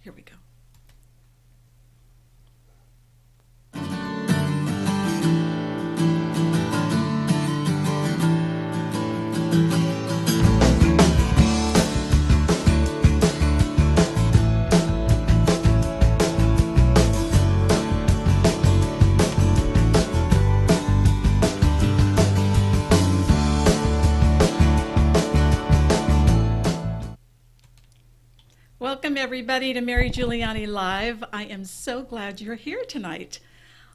Here we go. Welcome everybody to Mary Giuliani Live. I am so glad you're here tonight.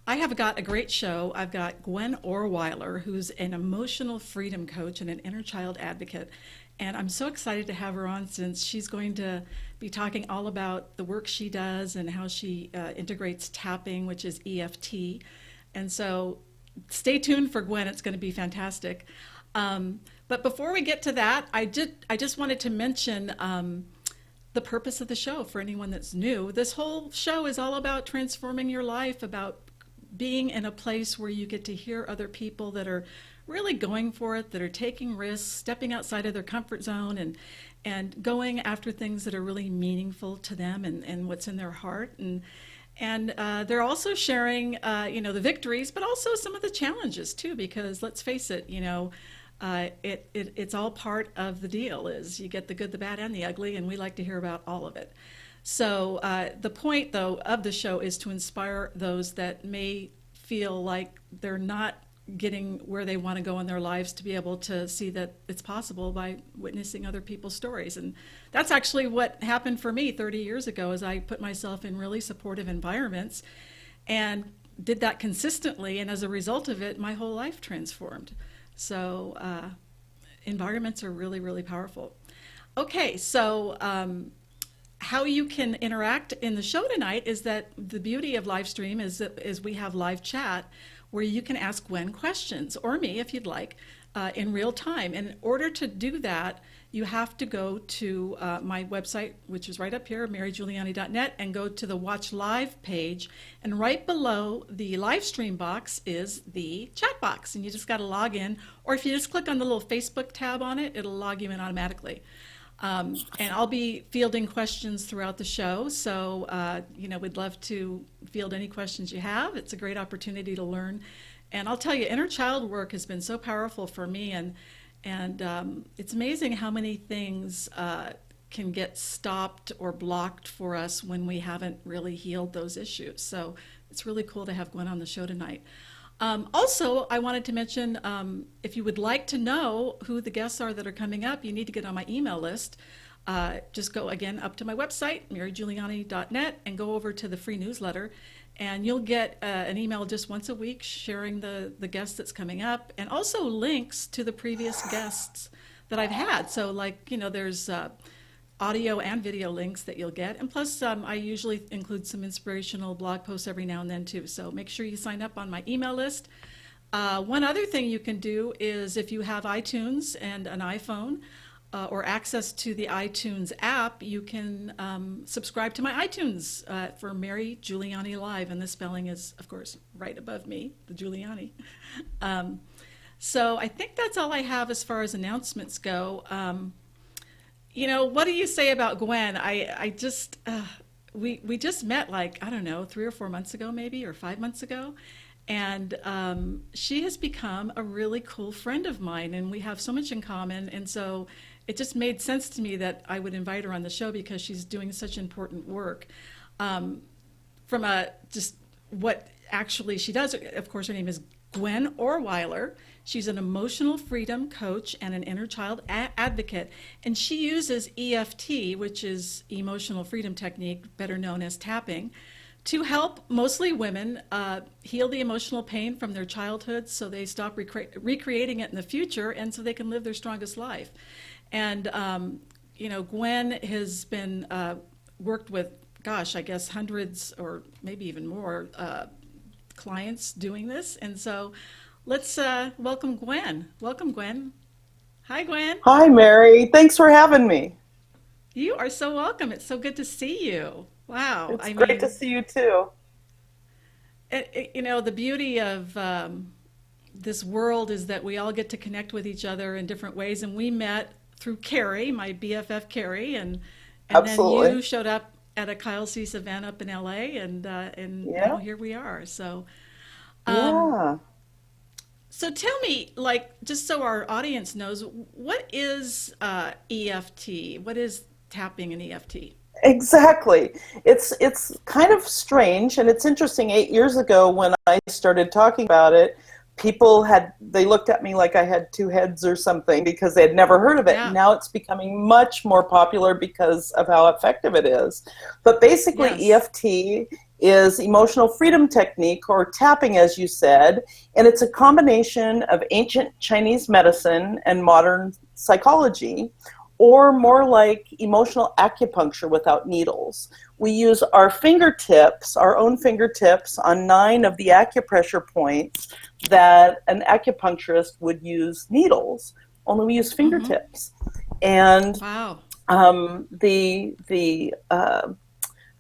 I have got a great show. I've got Gwen Orwiler, who's an emotional freedom coach and an inner child advocate. And I'm so excited to have her on since she's going to be talking all about the work she does and how she integrates tapping, which is EFT. And so stay tuned for Gwen. It's going to be fantastic. But before we get to that, I just wanted to mention the purpose of the show for anyone that's new. This whole show is all about transforming your life, about being in a place where you get to hear other people that are really going for it, that are taking risks, stepping outside of their comfort zone and going after things that are really meaningful to them and what's in their heart. And they're also sharing, the victories, but also some of the challenges too, because let's face it, it's all part of the deal. Is you get the good, the bad, and the ugly, and we like to hear about all of it. So the point, though, of the show is to inspire those that may feel like they're not getting where they want to go in their lives to be able to see that it's possible by witnessing other people's stories. And that's actually what happened for me 30 years ago, as I put myself in really supportive environments and did that consistently. And as a result of it, my whole life transformed. So environments are really, really powerful. Okay, so how you can interact in the show tonight is that the beauty of live stream is we have live chat where you can ask Gwen questions, or me if you'd like, in real time. And in order to do that, you have to go to my website, which is right up here, marygiuliani.net, and go to the Watch Live page. And right below the live stream box is the chat box. And you just got to log in. Or if you just click on the little Facebook tab on it, it'll log you in automatically. And I'll be fielding questions throughout the show. So, we'd love to field any questions you have. It's a great opportunity to learn. And I'll tell you, inner child work has been so powerful for me. And it's amazing how many things can get stopped or blocked for us when we haven't really healed those issues. So it's really cool to have Gwen on the show tonight. Also, I wanted to mention, if you would like to know who the guests are that are coming up, you need to get on my email list. Just go again up to my website, marygiuliani.net, and go over to the free newsletter. And you'll get an email just once a week sharing the guest that's coming up, and also links to the previous guests that I've had. So there's audio and video links that you'll get. And plus, I usually include some inspirational blog posts every now and then too. So make sure you sign up on my email list. One other thing you can do is if you have iTunes and an iPhone, or access to the iTunes app, you can subscribe to my iTunes for Mary Giuliani Live, and the spelling is, of course, right above me, the Giuliani. So I think that's all I have as far as announcements go. What do you say about Gwen? We just met I don't know, 3 or 4 months ago maybe, or 5 months ago. And she has become a really cool friend of mine, and we have so much in common. And so it just made sense to me that I would invite her on the show because she's doing such important work. From just what actually she does, of course, her name is Gwen Orwiler. She's an emotional freedom coach and an inner child advocate. And she uses EFT, which is emotional freedom technique, better known as tapping, to help mostly women heal the emotional pain from their childhood so they stop recreating it in the future and so they can live their strongest life. And, Gwen has been worked with, I guess hundreds or maybe even more clients doing this. And so let's welcome Gwen. Welcome, Gwen. Hi, Gwen. Hi, Mary. Thanks for having me. You are so welcome. It's so good to see you. Wow. It's great to see you too. The beauty of this world is that we all get to connect with each other in different ways. And we met through Carrie, my BFF Carrie, and then you showed up at a Kyle Cease event up in LA, and Yeah. here we are. Um, Yeah. so tell me, like, just so our audience knows, what is EFT? What is tapping in EFT? Exactly. It's kind of strange, and it's interesting. 8 years ago, when I started talking about it, they looked at me like I had two heads or something because they had never heard of it. Yeah. Now it's becoming much more popular because of how effective it is. But basically, Yes. EFT is emotional freedom technique, or tapping, as you said, and it's a combination of ancient Chinese medicine and modern psychology, or more like emotional acupuncture without needles. We use our fingertips, our own fingertips, on 9 of the acupressure points that an acupuncturist would use needles, only we use Mm-hmm. fingertips. And Wow.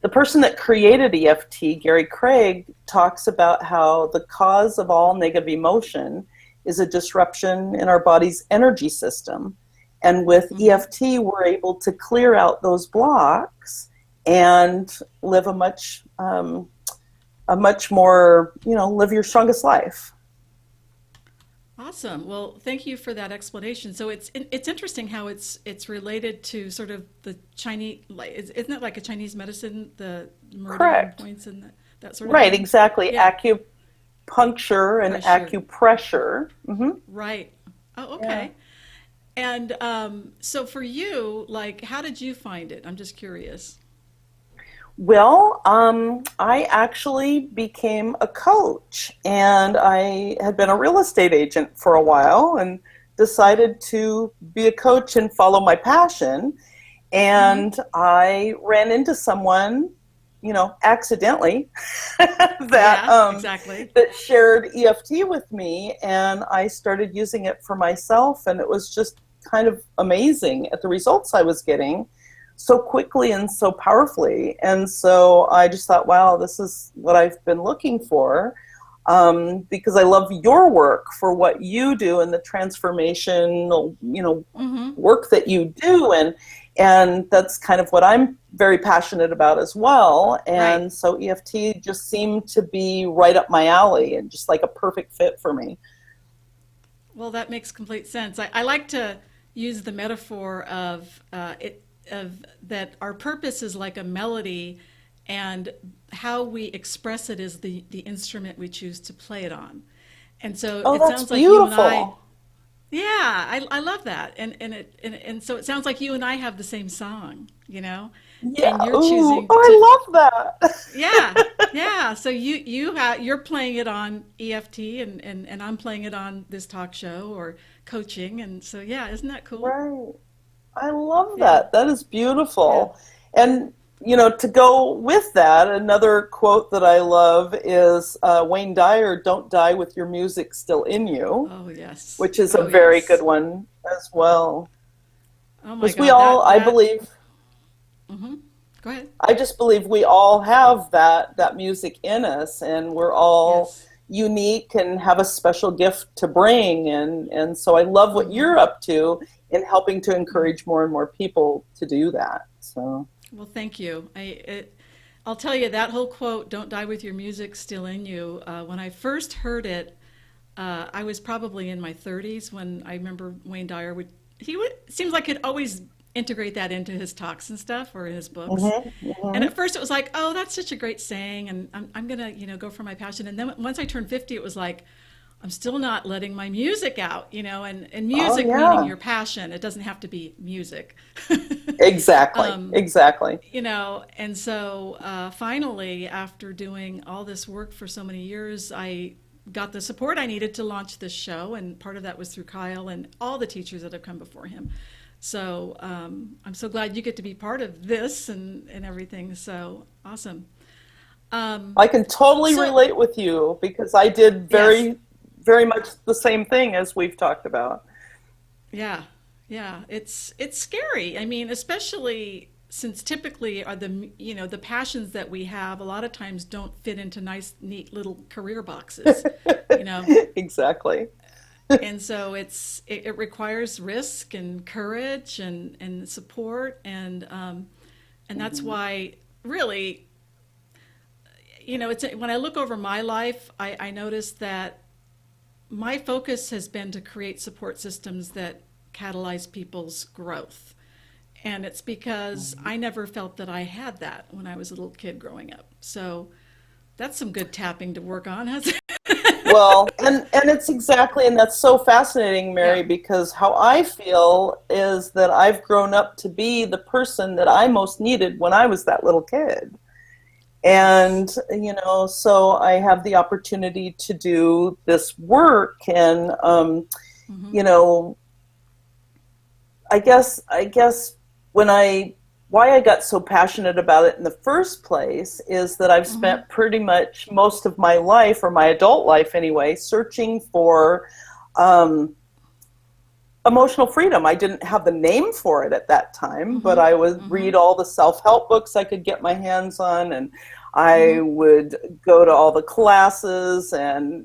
the person that created EFT, Gary Craig, talks about how the cause of all negative emotion is a disruption in our body's energy system. And with Mm-hmm. EFT, we're able to clear out those blocks and live a much more, live your strongest life. Awesome. Well, thank you for that explanation. So it's interesting how it's related to sort of the Chinese, like, isn't it like a Chinese medicine, the meridian Correct. points and that sort of Right, thing? exactly. Yeah, Acupuncture and pressure. acupressure. Right. Oh, Yeah. okay. And so for you, like, how did you find it? I'm just curious. Well, I actually became a coach, and I had been a real estate agent for a while and decided to be a coach and follow my passion. Mm-hmm. And I ran into someone, accidentally, that Yeah, exactly. that shared EFT with me, and I started using it for myself, and it was just kind of amazing at the results I was getting so quickly and so powerfully. And so I just thought, wow, this is what I've been looking for. Because I love your work for what you do and the transformational, Mm-hmm. work that you do, and that's kind of what I'm very passionate about as well. Right. And so EFT just seemed to be right up my alley and just like a perfect fit for me. Well, that makes complete sense. I like to use the metaphor of of that our purpose is like a melody, and how we express it is the instrument we choose to play it on. And so Oh, it that's sounds like you and I, beautiful. yeah, I love that. And so it sounds like you and I have the same song, Yeah. and you're Ooh, choosing to, oh, I love yeah, that. yeah. So you're playing it on EFT, and I'm playing it on this talk show or coaching, and so yeah, isn't that cool? Right. I love Yeah, that. That is yeah. beautiful. And, to go with that, another quote that I love is Wayne Dyer, "Don't die with your music still in you," Oh yes. which is a Oh very good yes. one as well. Oh my Because we God. all, That I that. believe, Mm-hmm. Go ahead. I just believe we all have that music in us, and we're all Yes. unique and have a special gift to bring. And so I love what Mm-hmm. you're up to in helping to Mm-hmm. encourage more and more people to do that. So. Well, thank you. I'll tell you that whole quote, "Don't die with your music still in you." When I first heard it, I was probably in my 30s when I remember Wayne Dyer would seems like he'd always integrate that into his talks and stuff or in his books. Hmm. And Hmm. at first it was like, oh, that's such a great saying, and I'm gonna, go for my passion. And then once I turned 50, it was like, I'm still not letting my music out, and Oh, music meaning yeah. your passion. It doesn't have to be music. Exactly. um, Exactly. and so finally, after doing all this work for so many years, I got the support I needed to launch this show, and part of that was through Kyle and all the teachers that have come before him. So I'm so glad you get to be part of this and everything. So awesome. Um, I can totally so relate with you because I did yes, very, very much the same thing as we've talked about. yeah, yeah. It's scary. I mean, especially since typically are the passions that we have a lot of times don't fit into nice, neat little career boxes. You know, Exactly. and so it requires risk and courage and support, and that's Hmm. why really, it's when I look over my life, I notice that my focus has been to create support systems that catalyze people's growth. And it's because I never felt that I had that when I was a little kid growing up. So that's some good tapping to work on, hasn't it? Well, and it's exactly, and that's so fascinating, Mary, Yeah. because how I feel is that I've grown up to be the person that I most needed when I was that little kid. Yes. And, so I have the opportunity to do this work, and, Mm-hmm. you know, I guess when why I got so passionate about it in the first place is that I've Mm-hmm. spent pretty much most of my life, or my adult life anyway, searching for um, emotional freedom. I didn't have the name for it at that time, but Mm-hmm. I would Mm-hmm. read all the self-help books I could get my hands on, and Mm-hmm. I would go to all the classes and,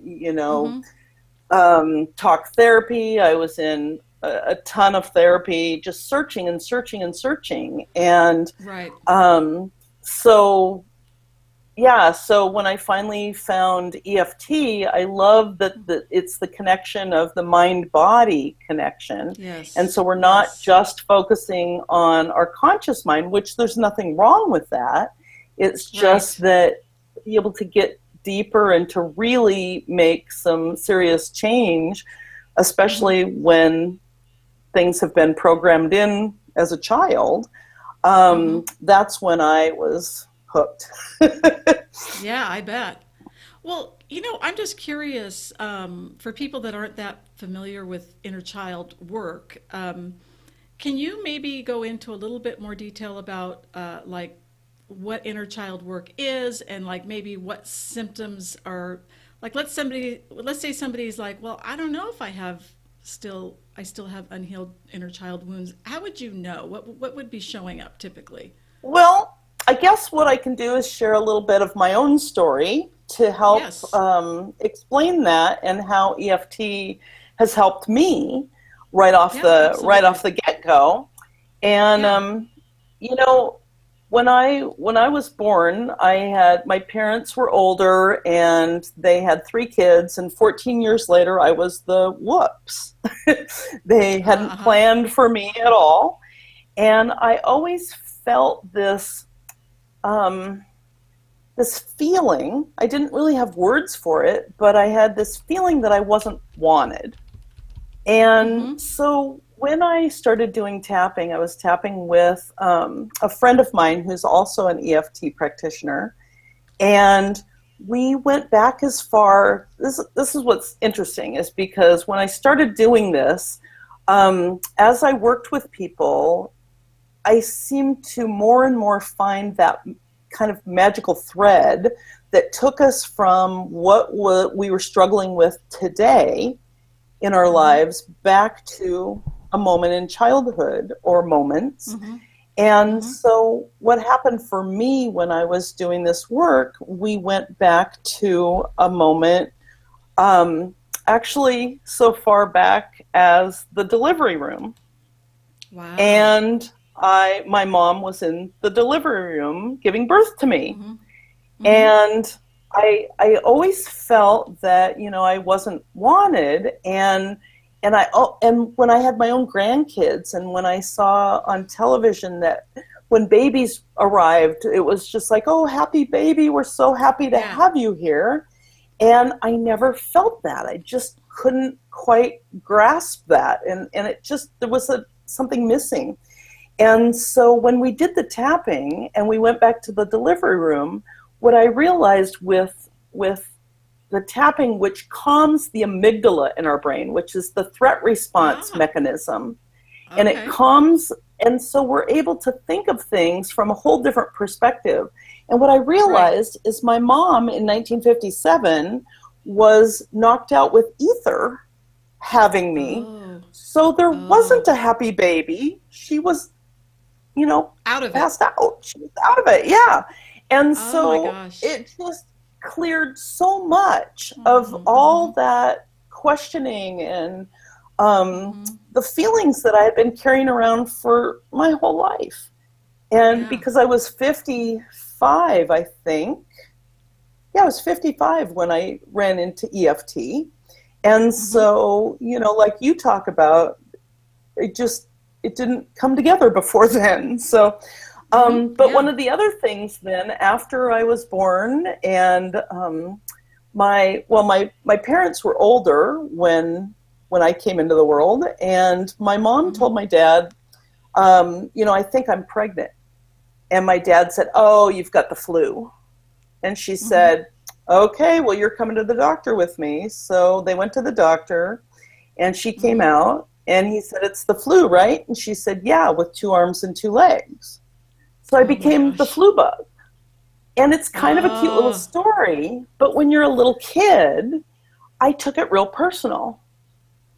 Mm-hmm. talk therapy. I was in a ton of therapy, just searching and searching and searching. And Right. so, yeah, so when I finally found EFT, I love that it's the connection of the mind-body connection. And Yes. so we're not Yes. just focusing on our conscious mind, which there's nothing wrong with that. It's just Right. that to be able to get deeper and to really make some serious change, Mm-hmm. especially when things have been programmed in as a child, Mm-hmm. that's when I was hooked. Yeah, I bet. Well, I'm just curious, for people that aren't that familiar with inner child work, can you maybe go into a little bit more detail about like what inner child work is, and like maybe what symptoms are, like let's say somebody's like, well, I don't know if I still have unhealed inner child wounds. How would you know? What would be showing up typically? Well, I guess what I can do is share a little bit of my own story to help Yes. explain that, and how EFT has helped me Yeah, right off absolutely. the get go. And Yeah. you know, when I was born, I had my parents were older, and they had 3 kids. And 14 years later, I was the whoops. They hadn't Uh-huh. planned for me at all, and I always felt um, this feeling. I didn't really have words for it, but I had this feeling that I wasn't wanted. And Mm-hmm. so when I started doing tapping, I was tapping with a friend of mine who's also an EFT practitioner. And we went back as far. This is what's interesting, is because when I started doing this, as I worked with people, I seemed to more and more find that kind of magical thread that took us from what we were struggling with today in our Mm-hmm. lives back to a moment in childhood, or moments. Mm-hmm. And Mm-hmm. so, what happened for me when I was doing this work, we went back to a moment, um, actually, so far back as the delivery room. Wow. And my mom was in the delivery room giving birth to me. Mm-hmm. Mm-hmm. And I always felt that, I wasn't wanted. And when I had my own grandkids, and when I saw on television that when babies arrived, it was just like, oh, happy baby, we're so happy to Yeah. have you here. And I never felt that. I just couldn't quite grasp that. And it just, there was something missing. And so when we did the tapping and we went back to the delivery room, what I realized with the tapping, which calms the amygdala in our brain, which is the threat response Ah. mechanism, and it Okay. calms, and so we're able to think of things from a whole different perspective. And what I Right. realized is my mom in 1957 was knocked out with ether having me. Oh. So there Oh. wasn't a happy baby. She was, you know, Out of it. passed out. She was out of it, yeah. And Oh my so gosh. it just cleared so much of Mm-hmm. Mm-hmm. all that questioning and Mm-hmm. the feelings that I had been carrying around for my whole life. And Yeah. because I was 55, I think, yeah, I was 55 when I ran into EFT. And Mm-hmm. so, like you talk about, it didn't come together before then. So, Mm-hmm. but one Yeah. of the other things then, after I was born, and my parents were older when I came into the world, and my mom Mm-hmm. told my dad, I think I'm pregnant. And my dad said, "Oh, you've got the flu." And she Mm-hmm. said, "Okay, well, you're coming to the doctor with me." So they went to the doctor, and she came Mm-hmm. out, and he said, "It's the flu, right?" And she said, "Yeah, with 2 arms and 2 legs." So I Oh my became the gosh. flu bug. And it's kind of a cute little Oh, story, but when you're a little kid, I took it real personal.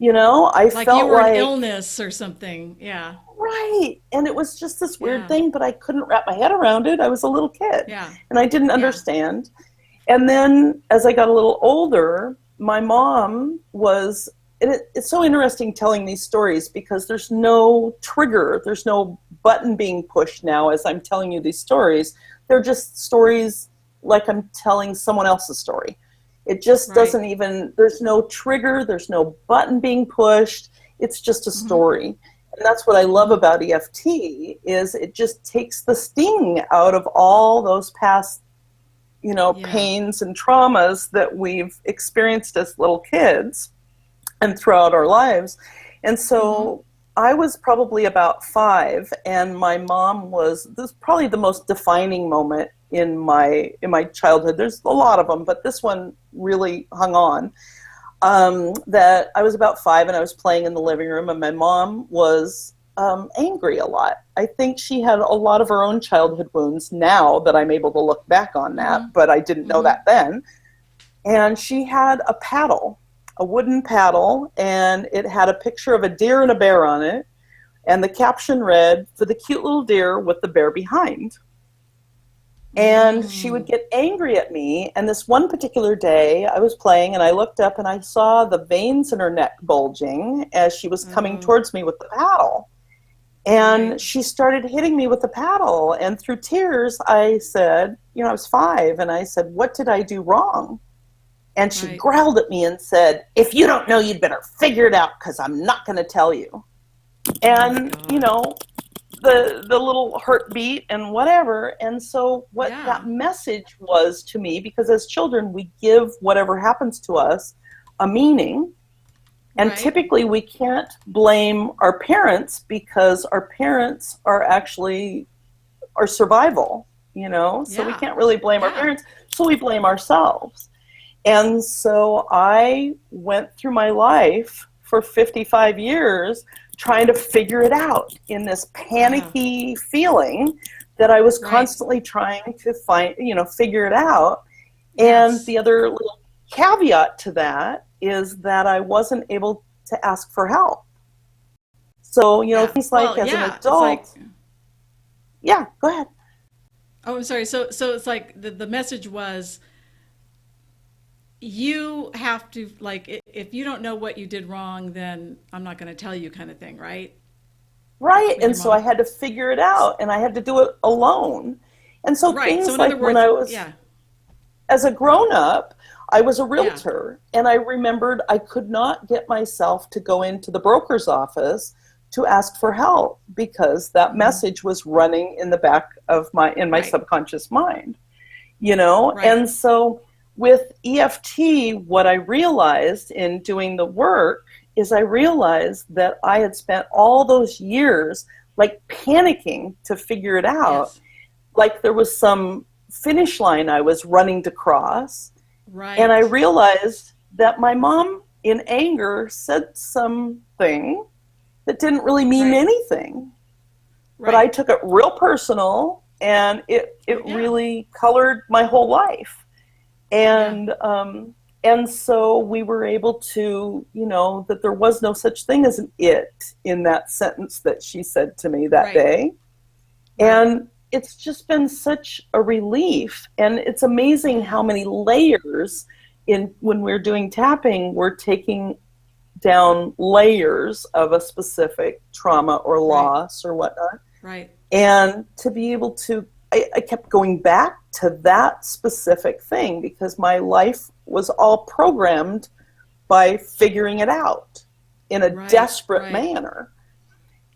I like you felt were an like, illness or something. Yeah. right. And it was just this weird Yeah. thing, but I couldn't wrap my head around it. I was a little kid Yeah. and I didn't Yeah. understand. And then as I got a little older, my mom was, it's so interesting telling these stories because there's no trigger, there's no button being pushed now as I'm telling you these stories. They're just stories like I'm telling someone else's story. It just Right. doesn't even, there's no trigger, there's no button being pushed. It's just a Mm-hmm. story. And that's what I love Mm-hmm. about EFT is it just takes the sting out of all those past Yeah. pains and traumas that we've experienced as little kids and throughout our lives. And Mm-hmm. so I was probably about 5, and my mom was, this was probably the most defining moment in my childhood. There's a lot of them, but this one really hung on. That I was about 5 and I was playing in the living room, and my mom was angry a lot. I think she had a lot of her own childhood wounds now that I'm able to look back on that, Mm-hmm. but I didn't know Mm-hmm. that then. And she had a paddle, a wooden paddle, and it had a picture of a deer and a bear on it. And the caption read, "For the cute little deer with the bear behind." And she would Mm. get angry at me. And this one particular day, I was playing and I looked up and I saw the veins in her neck bulging as she was coming Oh, towards me with the paddle. right. And she started hitting me with the paddle. And through tears, I said, I was 5, and I said, "What did I do wrong?" And she Right. growled at me and said, "If you don't know, you'd better figure it out because I'm not going to tell you." Oh my And, God. the little heartbeat and whatever. And so what Yeah. that message was to me, because as children we give whatever happens to us a meaning, and Right. typically we can't blame our parents because our parents are actually our survival, so we Yeah. can't really blame our Yeah. parents, so we blame ourselves. And so I went through my life for 55 years trying to figure it out in this Yeah. panicky feeling that I was Right. constantly trying to figure it out. And Yes. the other little caveat to that is that I wasn't able to ask for help. So, Yeah. things like Well, as an yeah. It's like, adult, yeah, go ahead. oh, I'm sorry. So it's like the message was you have to like if you don't know what you did wrong, then I'm not going to tell you kind of thing, right? Right. With And your so I mom. had to figure it out and I had to do it alone. And so Right. So things in other like when words, I was, yeah. as a grown up, I was a Yeah. realtor, and I remembered I could not get myself to go into the broker's office to ask for help because that Hmm. message was running in the back of my Right. subconscious mind, Right. And so with EFT, what I realized in doing the work is I realized that I had spent all those years like panicking to figure it out, Yes. like there was some finish line I was running to cross. And I Right. realized that my mom, in anger, said something that didn't really mean Right. anything. But I Right. took it real personal, and it Yeah. really colored my whole life. Yeah. And so we were able to, that there was no such thing as an it in that sentence that she said to me that Right. day. Right. And it's just been such a relief. And it's amazing Yeah. how many layers in when we're doing tapping, we're taking down layers of a specific trauma or Right. loss or whatnot. Right. And to be able to, I kept going back to that specific thing because my life was all programmed by figuring it out in a desperate manner.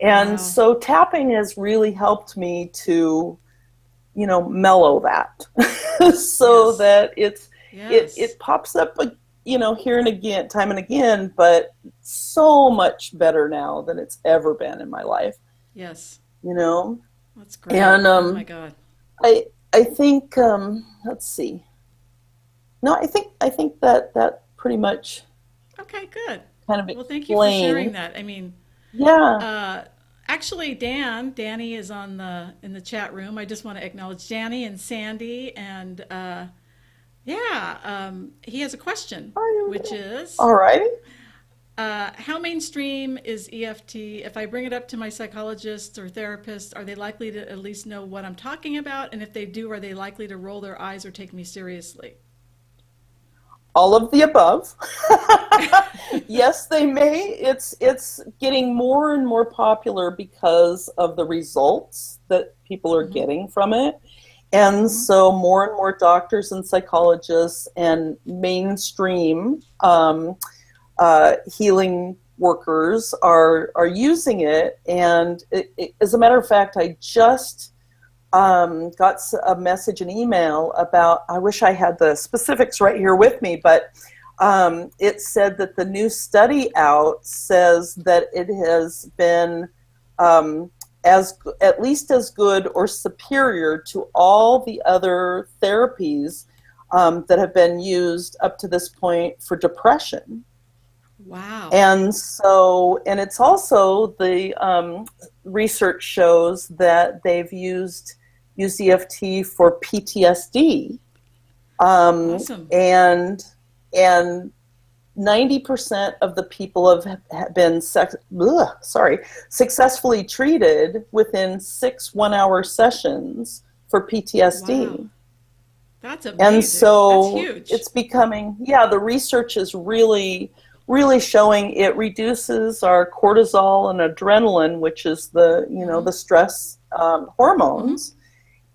And so tapping has really helped me to, mellow that so that it pops up, here and again, time and again, but so much better now than it's ever been in my life. Yes. That's great. And oh my God. I think let's see. No, I think that pretty much. Okay, good. Kind of well, thank you for sharing that. I mean, actually, Danny is in the chat room. I just want to acknowledge Danny and Sandy, and he has a question, which is, all right. How mainstream is EFT? If I bring it up to my psychologist or therapist, are they likely to at least know what I'm talking about? And if they do, are they likely to roll their eyes or take me seriously? All of the above. Yes, they may. It's getting more and more popular because of the results that people are getting from it. And so more and more doctors and psychologists and mainstream healing workers are using it. And as a matter of fact, I just got a message, an email about, I wish I had the specifics right here with me, but it said that the new study out says that it has been at least as good or superior to all the other therapies that have been used up to this point for depression. Wow. And it's also, the research shows that they've used EFT for PTSD. Awesome. And 90% of the people have been successfully treated within 6 1-hour sessions for PTSD. Wow. That's amazing. And so that's huge. It's becoming, the research is really showing it reduces our cortisol and adrenaline, which is the stress hormones.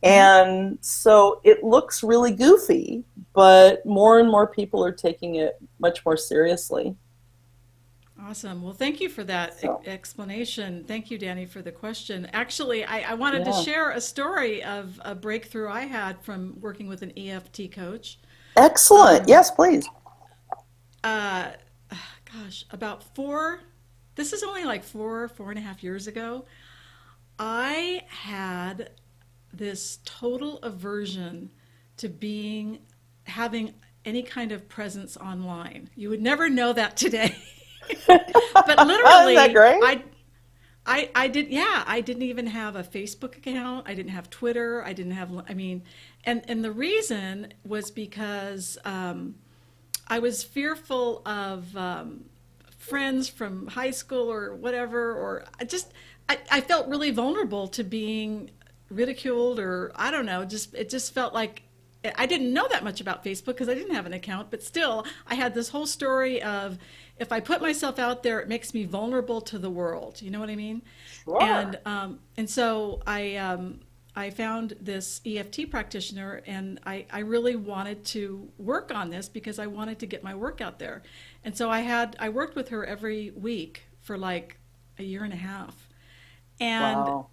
And so it looks really goofy, but more and more people are taking it much more seriously. Awesome. Well, thank you for that explanation. Thank you, Danny, for the question. Actually, I wanted to share a story of a breakthrough I had from working with an EFT coach. Excellent. Yes, please. This is only like 4.5 years ago. I had this total aversion to having any kind of presence online. You would never know that today. But literally, isn't that great? I didn't even have a Facebook account. I didn't have Twitter. And the reason was because I was fearful of friends from high school or whatever, or I felt really vulnerable to being ridiculed, or I don't know, it just felt like I didn't know that much about Facebook because I didn't have an account, but still I had this whole story of, if I put myself out there, it makes me vulnerable to the world. You know what I mean? Sure. And so I found this EFT practitioner, and I really wanted to work on this because I wanted to get my work out there. And so I worked with her every week for like a year and a half. And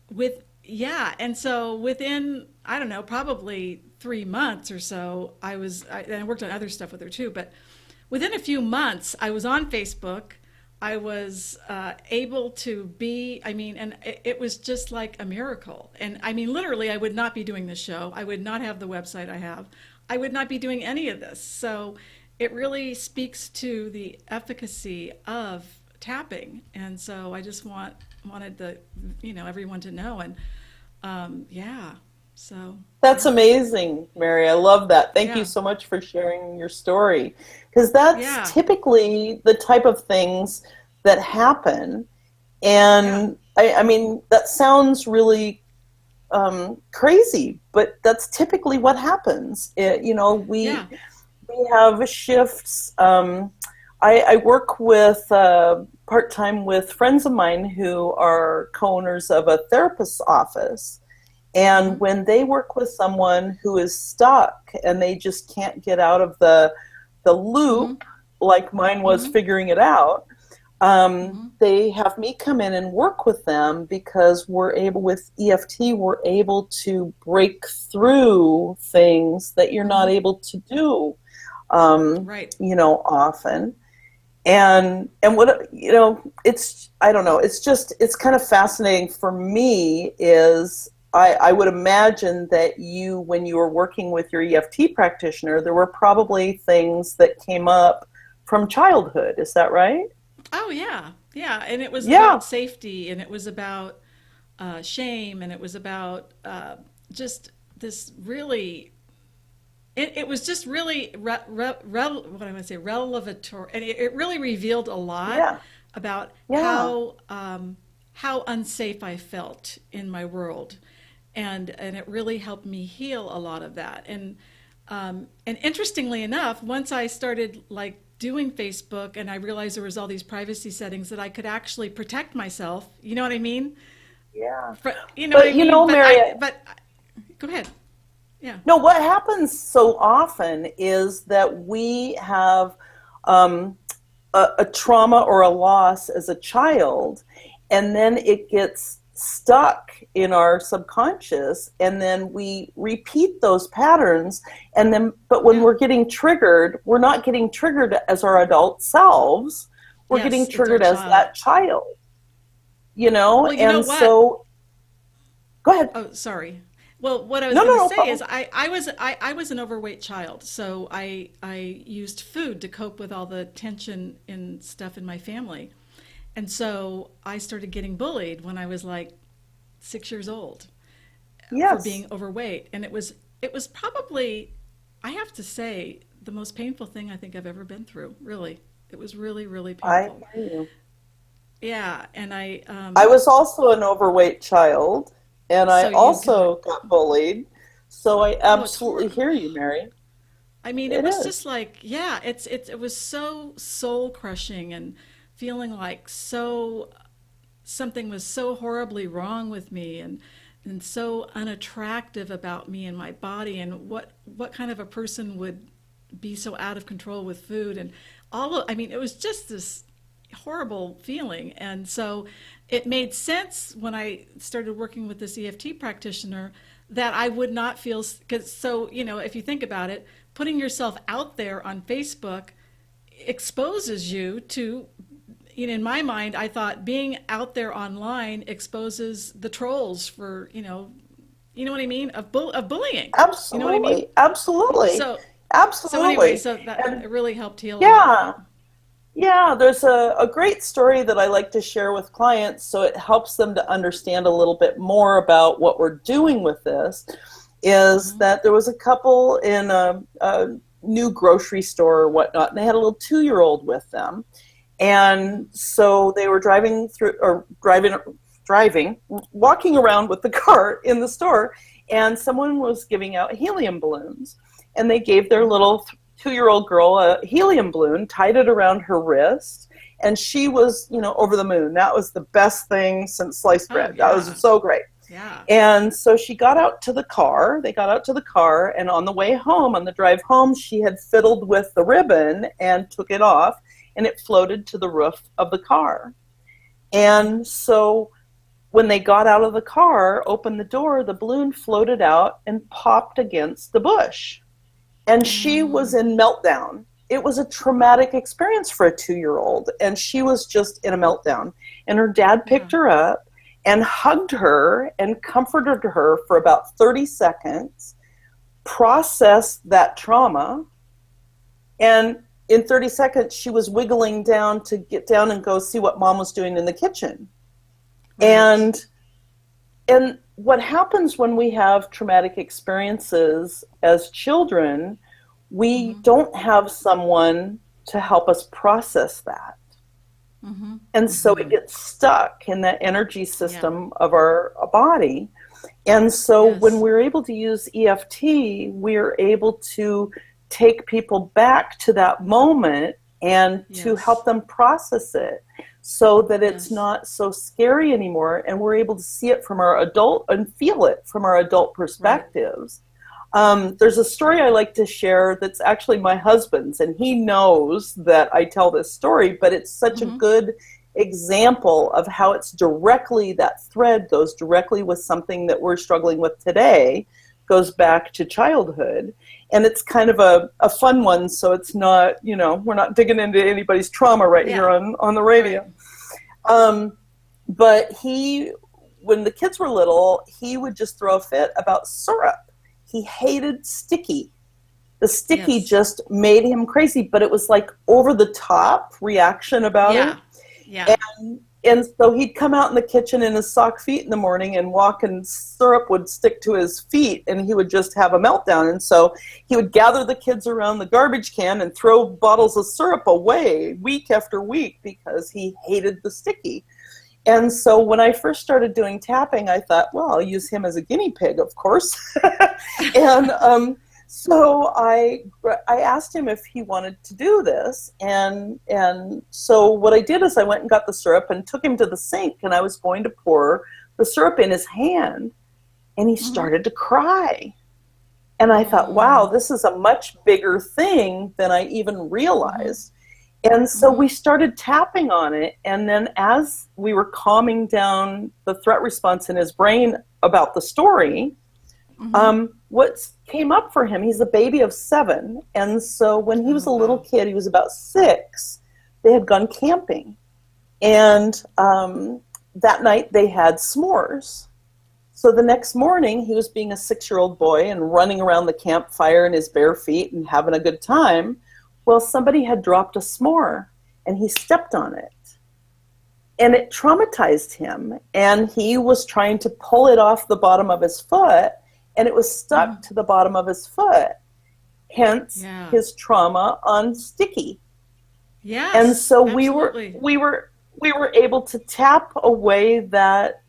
and so within, I don't know, probably 3 months or so, I worked on other stuff with her too, but within a few months, I was on Facebook. I was able to be, and it was just like a miracle. And literally, I would not be doing this show. I would not have the website I have. I would not be doing any of this. So it really speaks to the efficacy of tapping. And so I just wanted everyone to know. And so. That's amazing, Mary. I love that. Thank you so much for sharing your story, because that's typically the type of things that happen. And that sounds really crazy, but that's typically what happens. We have shifts. I work with part-time with friends of mine who are co-owners of a therapist's office. And when they work with someone who is stuck and they just can't get out of the loop, like mine was figuring it out, they have me come in and work with them, because with EFT, we're able to break through things that you're not able to do, often. And what, I don't know, it's kind of fascinating for me is I would imagine that when you were working with your EFT practitioner, there were probably things that came up from childhood. Is that right? Oh, yeah. Yeah. And it was about safety, and it was about shame, and it was about just this really, it was just really, what I want to say, revelatory. And it really revealed a lot about how unsafe I felt in my world. And it really helped me heal a lot of that. And interestingly enough, once I started doing Facebook, and I realized there was all these privacy settings that I could actually protect myself. You know what I mean? Yeah. Mary, go ahead. Yeah. No, what happens so often is that we have a trauma or a loss as a child, and then it gets stuck in our subconscious, and then we repeat those patterns, but when we're getting triggered, we're not getting triggered as our adult selves, we're getting triggered as that child, so go ahead. Oh, sorry. Well, what I was going to say is I was an overweight child, so I used food to cope with all the tension and stuff in my family. And so I started getting bullied when I was 6 years old for being overweight. And it was probably, I have to say, the most painful thing I think I've ever been through. Really. It was really, really painful. I hear you. Yeah. And I was also an overweight child, and I also got bullied. So I absolutely hear you, Mary. I mean, it was just it was so soul crushing, and feeling like something was so horribly wrong with me, and so unattractive about me and my body, and what kind of a person would be so out of control with food, and it was just this horrible feeling. And so it made sense when I started working with this EFT practitioner that I would not feel, if you think about it, putting yourself out there on Facebook exposes you to, in my mind, I thought being out there online exposes the trolls for, you know what I mean, of bullying. Absolutely. You know what I mean? Absolutely. Absolutely. So anyway, it really helped heal. Yeah, there's a great story that I like to share with clients, so it helps them to understand a little bit more about what we're doing with this, is that there was a couple in a new grocery store or whatnot, and they had a little 2-year-old with them. And so they were walking around with the cart in the store, and someone was giving out helium balloons. And they gave their little 2-year-old girl a helium balloon, tied it around her wrist, and she was, over the moon. That was the best thing since sliced bread. That was so great. Yeah. And so she got out to the car. They got out to the car, and on the way home, on the drive home, she had fiddled with the ribbon and took it off, and it floated to the roof of the car. And so when they got out of the car, opened the door, the balloon floated out and popped against the bush. And she was in meltdown. It was a traumatic experience for a 2-year-old, and she was just in a meltdown. And her dad picked her up and hugged her and comforted her for about 30 seconds, processed that trauma, and in 30 seconds, she was wiggling down to get down and go see what mom was doing in the kitchen. Right. And what happens when we have traumatic experiences as children, we don't have someone to help us process that. And so it gets stuck in that energy system of our body. And so when we're able to use EFT, we're able to take people back to that moment and to help them process it. so that it's Yes. not so scary anymore, and we're able to see it from our adult and feel it from our adult Right. perspectives. There's a story I like to share that's actually my husband's, and he knows that I tell this story, but it's such a Mm-hmm. good example of how it's directly, that thread goes directly with something that we're struggling with today, goes back to childhood. And it's kind of a fun one, so it's not, we're not digging into anybody's trauma right here Yeah. on the radio. Right. But when the kids were little, he would just throw a fit about syrup. He hated sticky. The sticky Yes. just made him crazy, but it was like over the top reaction about it. Yeah. And so he'd come out in the kitchen in his sock feet in the morning and walk, and syrup would stick to his feet, and he would just have a meltdown. And so he would gather the kids around the garbage can and throw bottles of syrup away week after week because he hated the sticky. And so when I first started doing tapping, I thought, well, I'll use him as a guinea pig, of course. And so I asked him if he wanted to do this. And so what I did is I went and got the syrup and took him to the sink, and I was going to pour the syrup in his hand, and he started to cry. And I thought, wow, this is a much bigger thing than I even realized. And so we started tapping on it, and then as we were calming down the threat response in his brain about the story, what came up for him, he's a baby of 7, and so when he was a little kid, he was about 6, they had gone camping, and that night they had s'mores. So the next morning, he was being a 6-year-old boy and running around the campfire in his bare feet and having a good time. Well, somebody had dropped a s'more, and he stepped on it. And it traumatized him, and he was trying to pull it off the bottom of his foot, and it was stuck to the bottom of his foot. Hence his trauma on sticky. Yes, and so absolutely. we were able to tap away that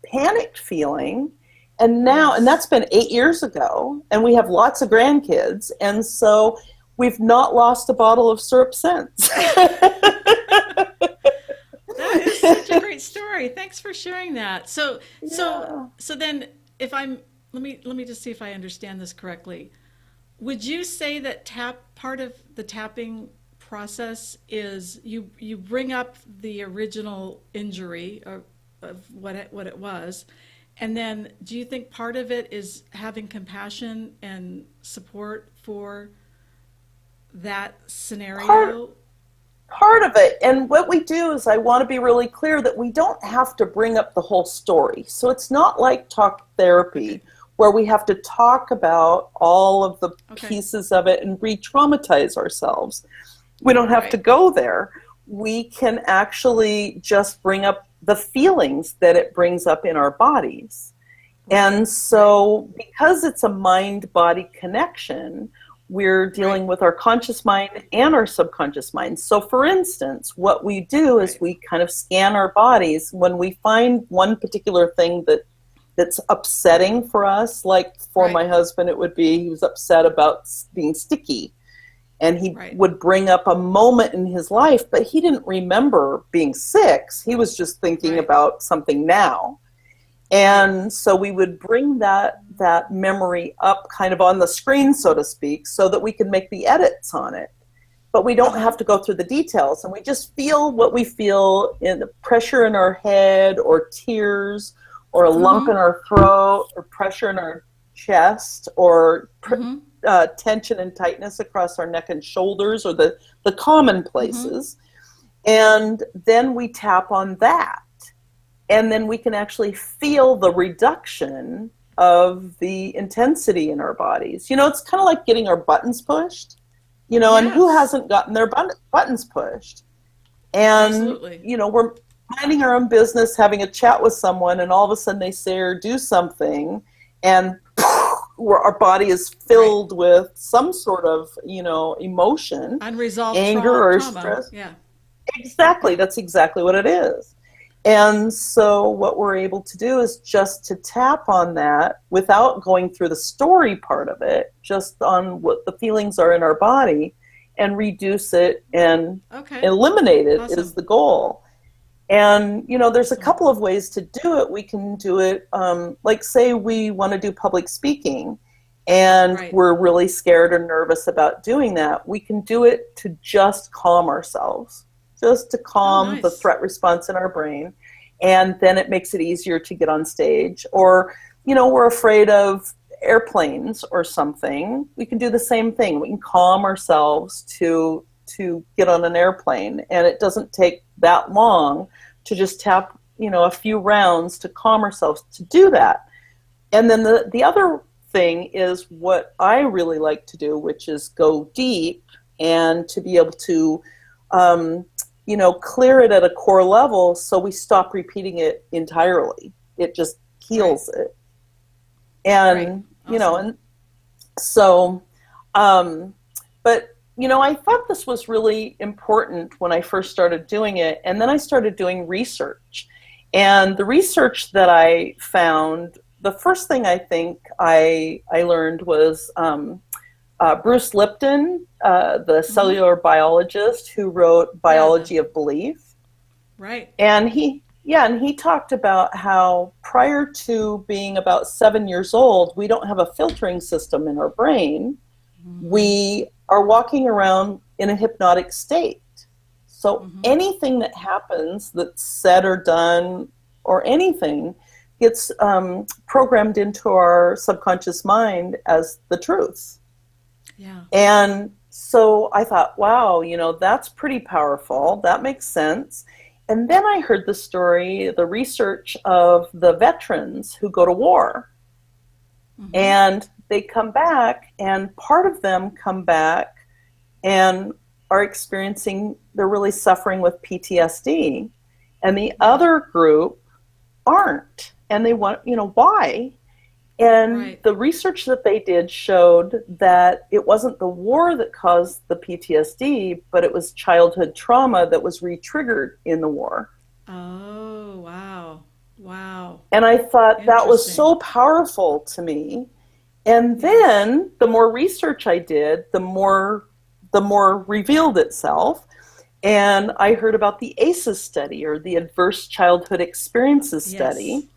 panicked feeling. And now, and that's been 8 years ago, and we have lots of grandkids, and so we've not lost a bottle of syrup since. That is such a great story. Thanks for sharing that. So then, if let me just see if I understand this correctly. Would you say that part of the tapping process is you bring up the original injury of what it was, and then do you think part of it is having compassion and support for that scenario? Part of it. And what we do is I want to be really clear that we don't have to bring up the whole story. So it's not like talk therapy where we have to talk about all of the pieces of it and re-traumatize ourselves. We don't have to go there. We can actually just bring up the feelings that it brings up in our bodies. And so because it's a mind-body connection, we're dealing with our conscious mind and our subconscious mind. So for instance, what we do is we kind of scan our bodies when we find one particular thing that's upsetting for us. Like for my husband, it would be he was upset about being sticky. And he would bring up a moment in his life, but he didn't remember being 6. He was just thinking about something now. And so we would bring that memory up kind of on the screen, so to speak, so that we can make the edits on it. But we don't have to go through the details, and we just feel what we feel in the pressure in our head, or tears, or a lump in our throat, or pressure in our chest, or tension and tightness across our neck and shoulders, or the common places. And then we tap on that. And then we can actually feel the reduction of the intensity in our bodies. It's kind of like getting our buttons pushed, and who hasn't gotten their buttons pushed? And, we're minding our own business, having a chat with someone, and all of a sudden they say or do something, and our body is filled with some sort of, emotion. Unresolved anger or trauma. stress. Yeah. Exactly. That's exactly what it is. And so what we're able to do is just to tap on that without going through the story part of it, just on what the feelings are in our body, and reduce it and Okay. eliminate it Awesome. is the goal. And, there's a Awesome. couple of ways to do it. We can do it, like say we want to do public speaking and Right. we're really scared or nervous about doing that. We can do it to just calm ourselves, just to Oh, calm the nice. threat response in our brain. And then it makes it easier to get on stage. Or, we're afraid of airplanes or something. We can do the same thing. We can calm ourselves to get on an airplane, and it doesn't take that long to just tap a few rounds to calm ourselves to do that. And then the other thing is what I really like to do, which is go deep and to be able to clear it at a core level so we stop repeating it entirely. It just heals it. And Right. Awesome. and so but I thought this was really important when I first started doing it, and then I started doing research. And the research that I found, the first thing I think I learned was Bruce Lipton, the cellular biologist who wrote Yeah. Biology of Belief. Right. And he talked about how prior to being about 7 years old, we don't have a filtering system in our brain. We are walking around in a hypnotic state. So anything that happens that's said or done or anything gets programmed into our subconscious mind as the truth. Yeah. And so I thought, wow, that's pretty powerful. That makes sense. And then I heard the research of the veterans who go to war. And they come back, and part of them come back and are they're really suffering with PTSD. And the other group aren't. And they want, why? And the research that they did showed that it wasn't the war that caused the PTSD, but it was childhood trauma that was re-triggered in the war. Oh, wow. Wow. And I thought that was so powerful to me. And then the more research I did, the more revealed itself. And I heard about the ACEs study, or the Adverse Childhood Experiences study,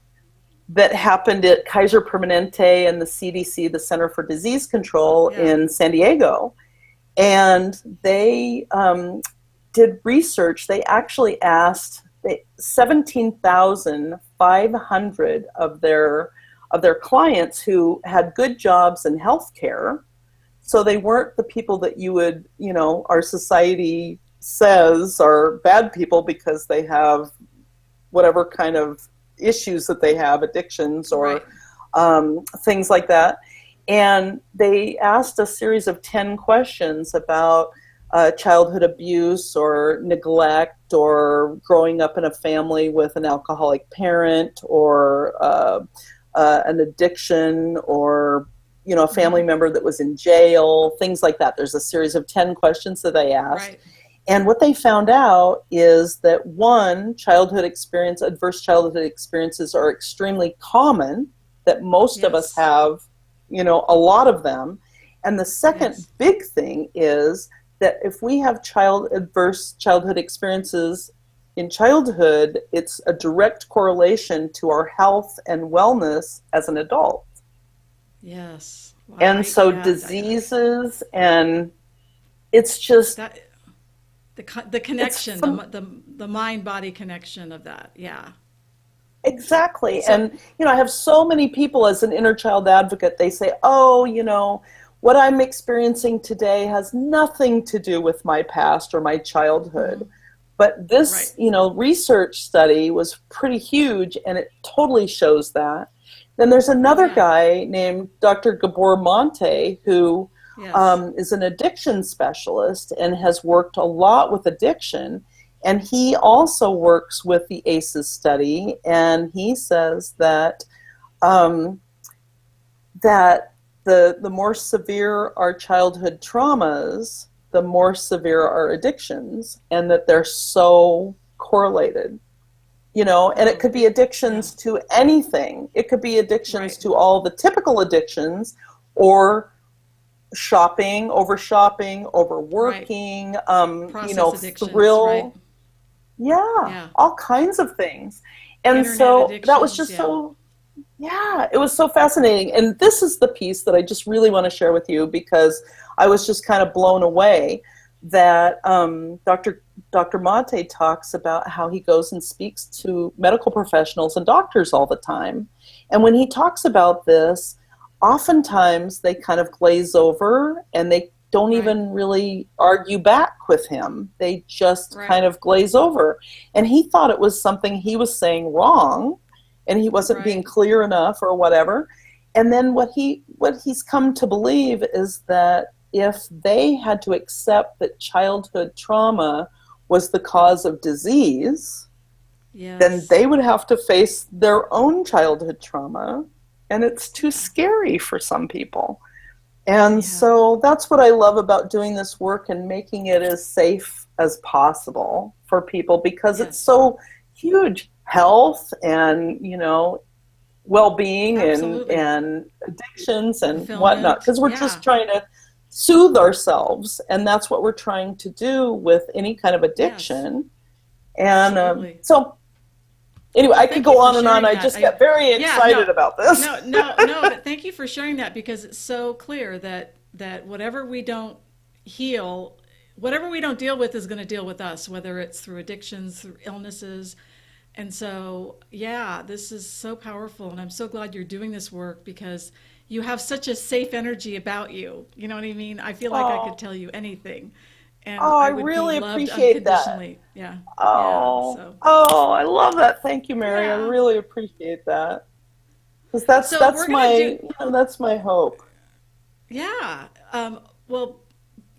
that happened at Kaiser Permanente and the CDC, the Center for Disease Control in San Diego. And they did research. They actually asked 17,500 of their clients who had good jobs in healthcare. So they weren't the people that you would, our society says are bad people because they have whatever kind of issues that they have, addictions or things like that. And they asked a series of 10 questions about childhood abuse or neglect, or growing up in a family with an alcoholic parent, or an addiction, or a family member that was in jail, things like that. There's a series of 10 questions that they asked. And what they found out is that adverse childhood experiences are extremely common, that most of us have, a lot of them. And the second big thing is that if we have adverse childhood experiences in childhood, it's a direct correlation to our health and wellness as an adult. Yes. Wow. And so diseases, and it's just the connection, the mind-body connection of that. Yeah. Exactly. And, I have so many people as an inner child advocate, they say, oh, what I'm experiencing today has nothing to do with my past or my childhood. But this, research study was pretty huge, and it totally shows that. Then there's another guy named Dr. Gabor Mate, who is an addiction specialist and has worked a lot with addiction. And he also works with the ACEs study, and he says that that the more severe our childhood traumas, the more severe our addictions, and that they're so correlated. And it could be addictions to anything. It could be addictions to all the typical addictions, or over shopping, overworking, Process addictions, thrill. right? Yeah, all kinds of things. And Internet so that was addictions, just yeah. so, yeah, it was so fascinating. And this is the piece that I just really want to share with you because I was just kind of blown away that Dr. Mate talks about how he goes and speaks to medical professionals and doctors all the time. And when he talks about this, oftentimes they kind of glaze over and they don't even really argue back with him. They just kind of glaze over. And he thought it was something he was saying wrong and he wasn't being clear enough or whatever. And then what he's come to believe is that if they had to accept that childhood trauma was the cause of disease, then they would have to face their own childhood trauma, and it's too scary for some people. And so that's what I love about doing this work and making it as safe as possible for people, because it's so huge. Health and, well-being and addictions and whatnot, because we're just trying to soothe ourselves, and that's what we're trying to do with any kind of addiction. And so anyway, I could go on and on. I just got very excited about this. No, but thank you for sharing that, because it's so clear that whatever we don't heal, whatever we don't deal with is going to deal with us, whether it's through addictions, through illnesses. And so, this is so powerful, and I'm so glad you're doing this work because you have such a safe energy about you. You know what I mean? I feel like I could tell you anything. And I would really be loved appreciate that. Yeah. I love that. Thank you, Mary. I really appreciate that. Because that's my hope. Yeah. Well,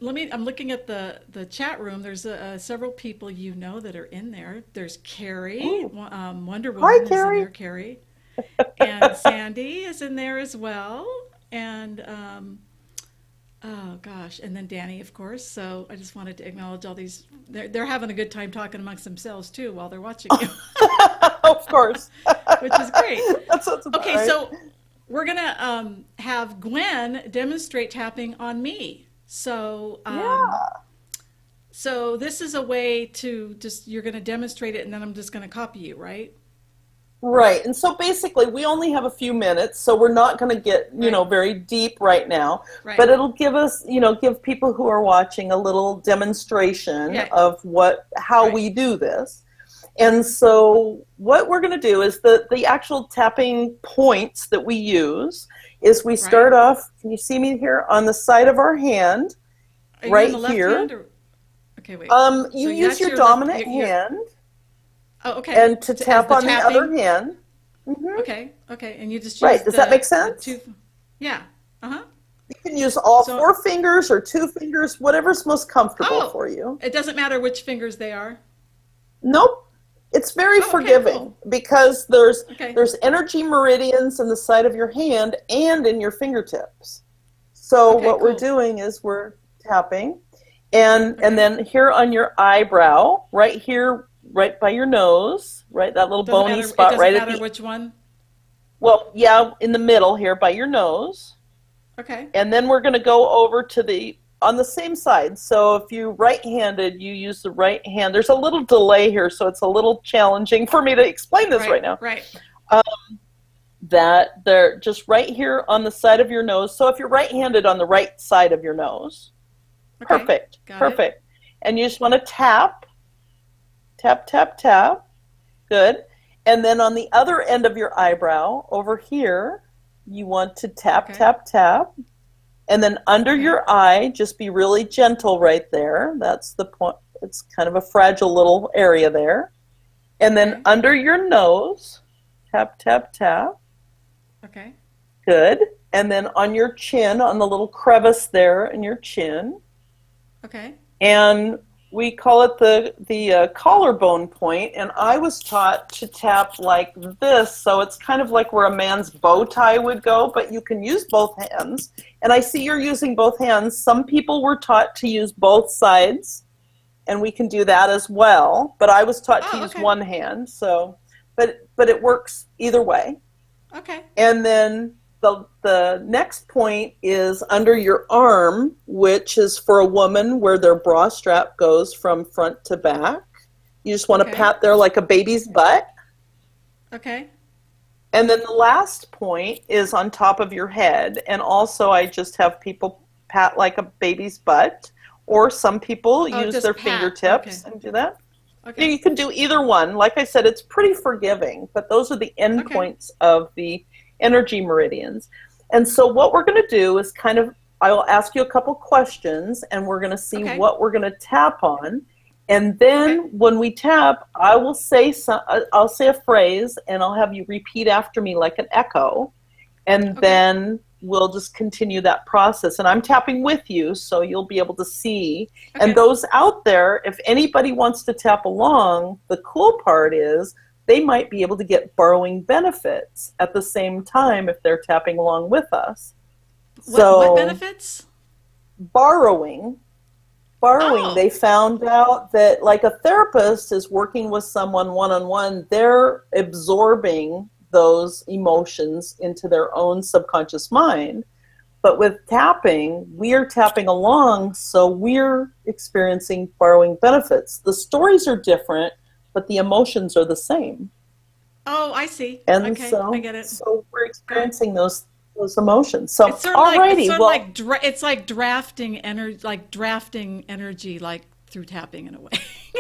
I'm looking at the chat room. There's several people that are in there. There's Carrie, Wonder Woman is in there, Carrie. And Sandy is in there as well. And and then Danny, of course. So I just wanted to acknowledge all these. They're having a good time talking amongst themselves too while they're watching you. Of course. Which is great. That's okay, right. So we're gonna have Gwen demonstrate tapping on me. So so this is a way to you're going to demonstrate it, and then I'm just going to copy you, right? Right. And so basically we only have a few minutes, so we're not going to get, very deep right now, but it'll give us, give people who are watching a little demonstration of how we do this. And so what we're going to do is the actual tapping points that we use is we start off, can you see me here, on the side of our hand, right here. Okay, wait. You use your dominant hand. Oh, okay. And to tap on the other hand. Mm-hmm. Okay. And you just use right. Does that make sense? Yeah. You can use all 4 fingers or 2 fingers, whatever's most comfortable for you. It doesn't matter which fingers they are? Nope. It's very forgiving because there's Okay. there's energy meridians in the side of your hand and in your fingertips. So what we're doing is we're tapping, and then here on your eyebrow, right here, right by your nose, right, that little bony spot right at the... It doesn't matter which one? Well, yeah, in the middle here by your nose. Okay. And then we're going to go over to on the same side. So if you're right-handed, you use the right hand. There's a little delay here, so it's a little challenging for me to explain this right now. Right. That they're just right here on the side of your nose. So if you're right-handed, on the right side of your nose. Okay. Perfect. And you just want to tap. Tap, tap, tap. Good. And then on the other end of your eyebrow, over here, you want to tap, tap, tap. And then under your eye, just be really gentle right there. That's the point. It's kind of a fragile little area there. And then under your nose, tap, tap, tap. Okay. Good. And then on your chin, on the little crevice there in your chin. Okay. And we call it the collarbone point, and I was taught to tap like this, so it's kind of like where a man's bow tie would go, but you can use both hands. And I see you're using both hands. Some people were taught to use both sides, and we can do that as well, but I was taught to use one hand, so but it works either way. Okay. And then the next point is under your arm, which is for a woman where their bra strap goes from front to back. You just want to pat there like a baby's butt. Okay. And then the last point is on top of your head. And also I just have people pat like a baby's butt, or some people use their fingertips and do that. Okay. You can do either one. Like I said, it's pretty forgiving, but those are the end points of the energy meridians. And so what we're going to do is I'll ask you a couple questions, and we're going to see what we're going to tap on. And then when we tap, I'll say a phrase, and I'll have you repeat after me like an echo. And then we'll just continue that process. And I'm tapping with you, so you'll be able to see. And those out there, if anybody wants to tap along, the cool part is they might be able to get borrowing benefits at the same time if they're tapping along with us. What benefits? Borrowing. They found out that like a therapist is working with someone one-on-one, they're absorbing those emotions into their own subconscious mind. But with tapping, we are tapping along, so we're experiencing borrowing benefits. The stories are different, but the emotions are the same. Oh, I see. And I get it. So we're experiencing those emotions. So, it's it's like drafting energy, like through tapping in a way.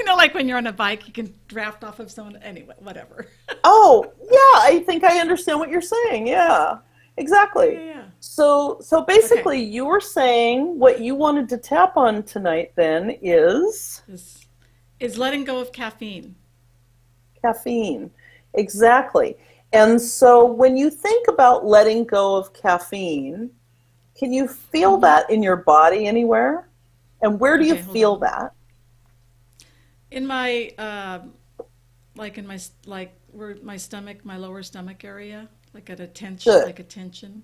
Like when you're on a bike, you can draft off of someone. Anyway, whatever. Oh, yeah. I think I understand what you're saying. Yeah, exactly. Yeah. So basically, you were saying what you wanted to tap on tonight. Then is letting go of caffeine. Caffeine, exactly. And so when you think about letting go of caffeine, can you feel that in your body anywhere? And where do you feel that? In my, where my stomach, my lower stomach area, like at a tension,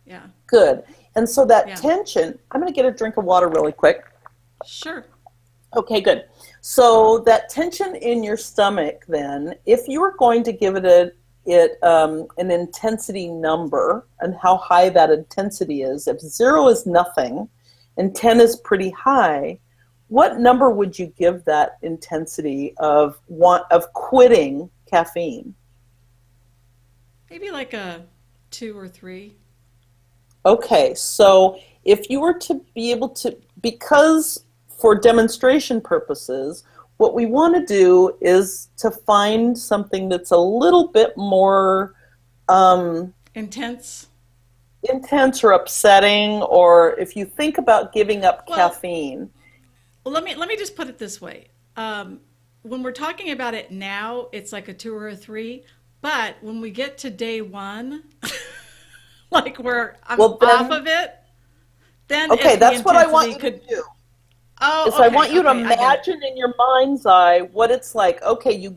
Yeah. Good. And so that tension, I'm going to get a drink of water really quick. Sure. Okay, good. So that tension in your stomach then, if you were going to give it an intensity number and how high that intensity is, if 0 is nothing and 10 is pretty high, what number would you give that intensity of quitting caffeine? Maybe like a 2 or 3. Okay, so if you were to be able to, because for demonstration purposes, what we want to do is to find something that's a little bit more intense or upsetting, or if you think about giving up caffeine. Well, let me just put it this way. When we're talking about it now, it's like a 2 or a 3. But when we get to day 1, like where I'm off of it, then that's what I want you to do. Oh, I want you to imagine in your mind's eye what it's like. Okay, you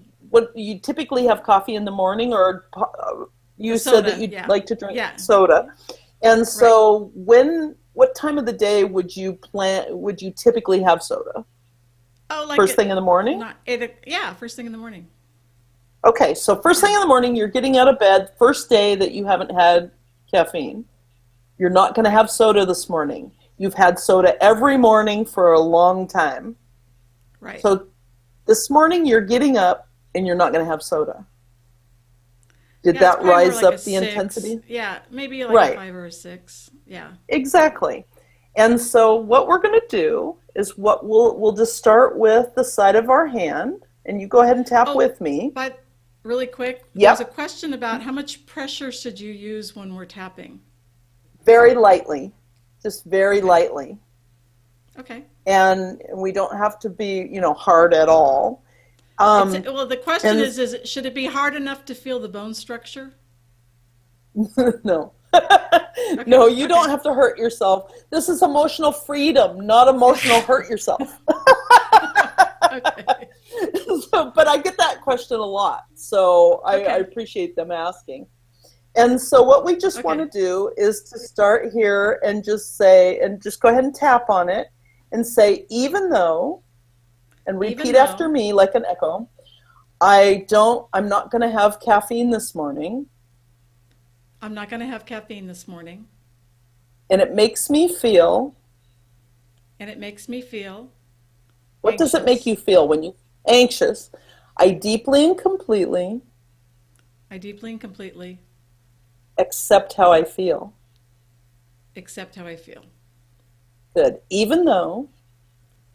typically have coffee in the morning, or you said that you'd like to drink soda. And so what time of the day would you typically have soda? Oh, like first thing in the morning? First thing in the morning. Okay, so first thing in the morning, you're getting out of bed, first day that you haven't had caffeine. You're not going to have soda this morning. You've had soda every morning for a long time. Right. So this morning you're getting up and you're not going to have soda. Did that rise up the intensity? Yeah, maybe like a 5 or a 6. Yeah. Exactly. And so what we're going to do is we'll just start with the side of our hand, and you go ahead and tap with me. But really quick, there's a question about how much pressure should you use when we're tapping? Very lightly. Just very lightly. Okay. And we don't have to be, hard at all. The question is should it be hard enough to feel the bone structure? No. No, you don't have to hurt yourself. This is emotional freedom, not emotional hurt yourself. Okay. But I get that question a lot, so I appreciate them asking. And so what we just want to do is to start here and just go ahead and tap on it and say, even though, and repeat after me like an echo, I'm not going to have caffeine this morning. I'm not going to have caffeine this morning. And it makes me feel, And it makes me feel what does it make you anxious. feel when you anxious? I deeply and completely I deeply and completely accept how I feel. accept how I feel. Good. Even though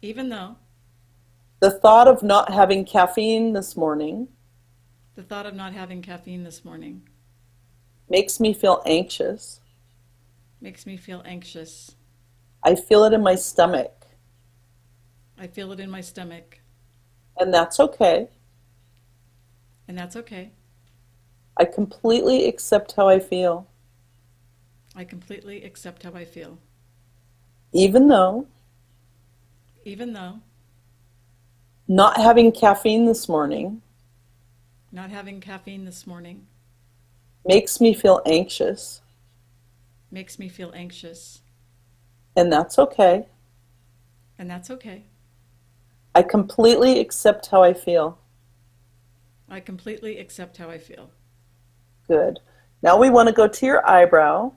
Even though the thought of not having caffeine this morning the thought of not having caffeine this morning makes me feel anxious. makes me feel anxious. I feel it in my stomach, I feel it in my stomach, and that's okay. and that's okay. I completely accept how I feel, I completely accept how I feel. even though Even though not having caffeine this morning not having caffeine this morning makes me feel anxious, makes me feel anxious, and that's okay. and that's okay. I completely accept how I feel. I completely accept how I feel. Good. Now we want to go to your eyebrow,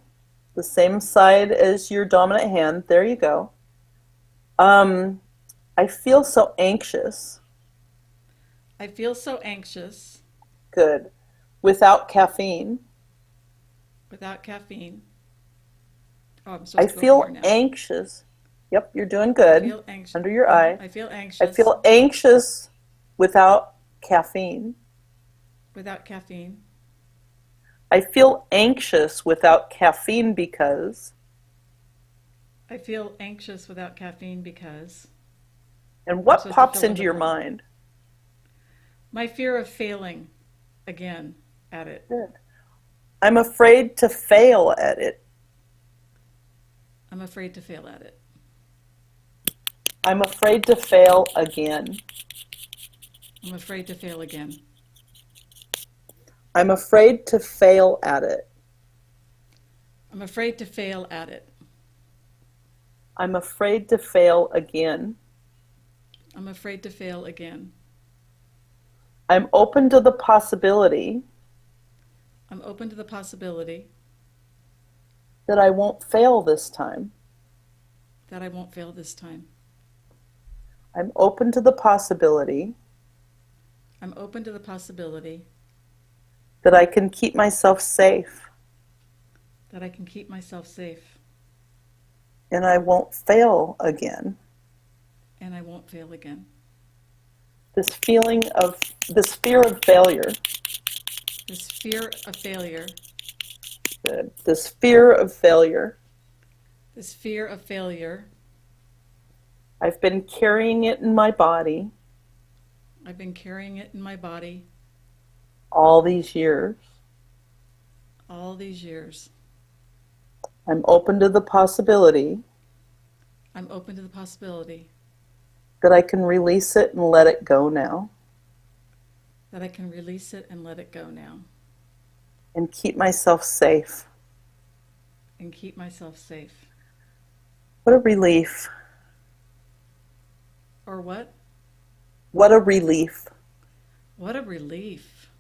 the same side as your dominant hand. There you go. Um, I feel so anxious. I feel so anxious Good. Without caffeine. without caffeine. Oh, I'm I supposed to go over here feel now. anxious. Yep, you're doing I good. feel anxious. Under your eye. I feel I anxious feel anxious without caffeine. without caffeine. I feel anxious without caffeine because, I feel anxious without caffeine because and I'm what supposed to pops fill in into the your blank. mind? My fear of failing again at it. Good. I'm afraid to fail at it. I'm afraid to fail at it. I'm afraid to fail again. I'm afraid to fail again. I'm afraid to fail at it. I'm afraid to fail at it. I'm afraid to fail again. I'm afraid to fail again. I'm open to the possibility I'm open to the possibility that I won't fail this time. that I won't fail this time. I'm open to the possibility I'm open to the possibility that I can keep myself safe that I can keep myself safe and I won't fail again. and I won't fail again. This feeling of, this fear of failure, This fear of failure, good. This fear of failure, this fear of failure, I've been carrying it in my body I've been carrying it in my body all these years. all these years. I'm open to the possibility I'm open to the possibility that I can release it and let it go now that I can release it and let it go now and keep myself safe. and keep myself safe. What a relief. Or what? What a relief. What a relief.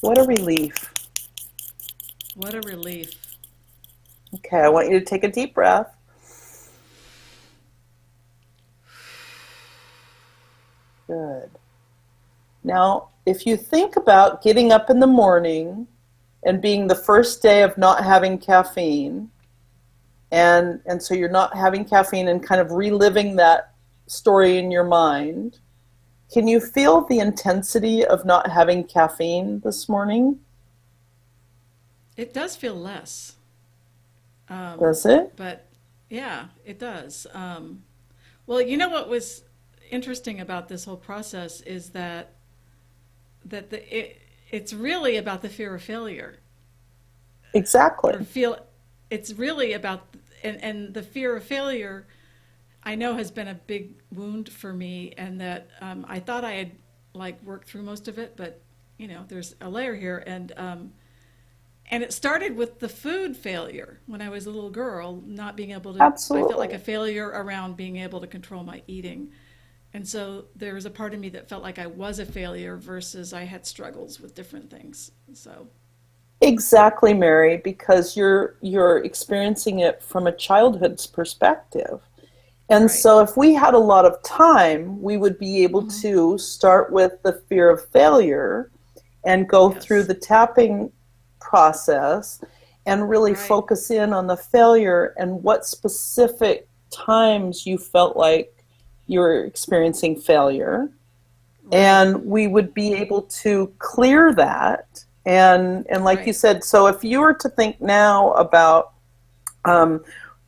What a relief. What a relief. Okay, I want you to take a deep breath. Good. Now, if you think about getting up in the morning and being the first day of not having caffeine, and so you're not having caffeine and kind of reliving that story in your mind, can you feel the intensity of not having caffeine this morning? It does feel less. Does it? But yeah, it does. Well, you know what was interesting about this whole process is it's really about the fear of failure. Or Exactly. it's really about and the fear of failure I know has been a big wound for me, and that I thought I had like worked through most of it, but there's a layer here, and it started with the food failure when I was a little girl, not being able to. I felt like Absolutely. a failure around being able to control my eating, and so there was a part of me that felt like I was a failure versus I had struggles with different things. So Exactly, Mary, because you're experiencing it from a childhood's perspective. And Right. so if we had a lot of time, we would be able Hmm. to start with the fear of failure and go through Yes. the tapping process and really Right. focus in on the failure and what specific times you felt like you were experiencing failure. Right. And we would be able to clear that. And like you Right. said, so if you were to think now about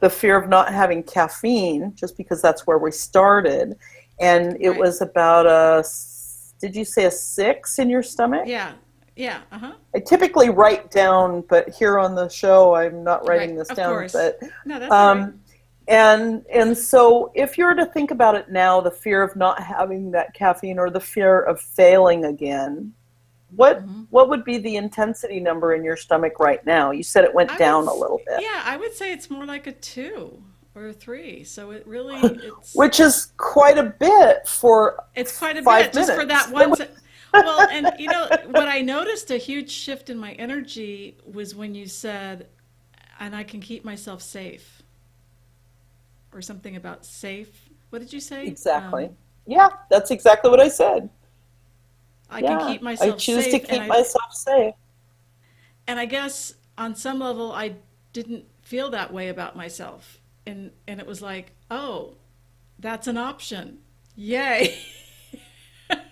the fear of not having caffeine, just because that's where we started, and it Right. was about a, did you say a 6 in your stomach? Yeah. Yeah. Uh-huh. I typically write down, but here on the show, I'm not Right. writing this Of down. course. But No, that's all right. um, and so if you were to think about it now, the fear of not having that caffeine or the fear of failing again, Hmm. what would be the intensity number in your stomach right now? You said it went down a little bit, Yeah, I would say it's more like a 2 or a 3. So it really, which is quite a bit for it's quite a bit five just for that minutes. one. Well, and what I noticed a huge shift in my energy was when you said, and I can keep myself safe, or something about safe. What did you say? Exactly. Yeah, that's exactly what I said. I can Yeah, keep I myself choose to safe, keep myself safe. and I guess on some level I didn't feel that way about myself, and it was like, oh, that's an option. Yay.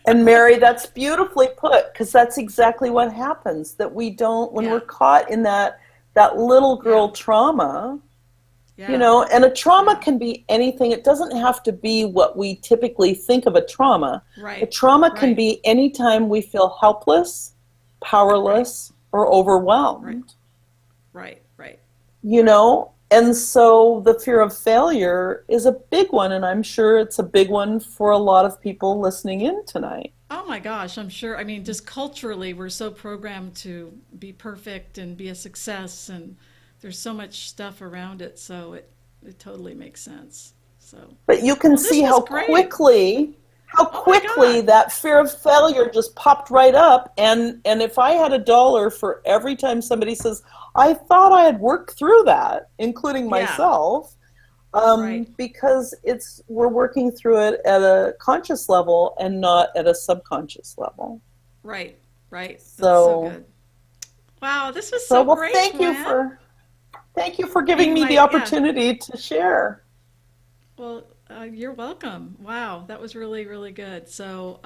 And Mary, that's beautifully put, because that's exactly what happens, that we don't, when we're Yeah. caught in that little Yeah. girl trauma, Yeah. and a trauma Yeah. can be anything. It doesn't have to be what we typically think of a trauma. A Right. trauma can Right. be anytime we feel helpless, Right. powerless, or Right. overwhelmed. Right. Right. Right. And so the fear of failure is a big one, and I'm sure it's a big one for a lot of people listening in tonight. Oh my gosh, I'm sure. I mean, just culturally, we're so programmed to be perfect and be a success, and there's so much stuff around it, so it totally makes sense. So, But you can well, this see was great. how Oh my quickly God. that fear of failure just popped right up. And if I had $1 for every time somebody says, I thought I had worked through that, including Yeah. myself, Right. because we're working through it at a conscious level and not at a subconscious level. Right. Right. That's so So good. Wow, this was so so well, great, Gwen. thank you for giving Being me the my, yeah. opportunity to share. Well, you're welcome. Wow, that was really, really good. So,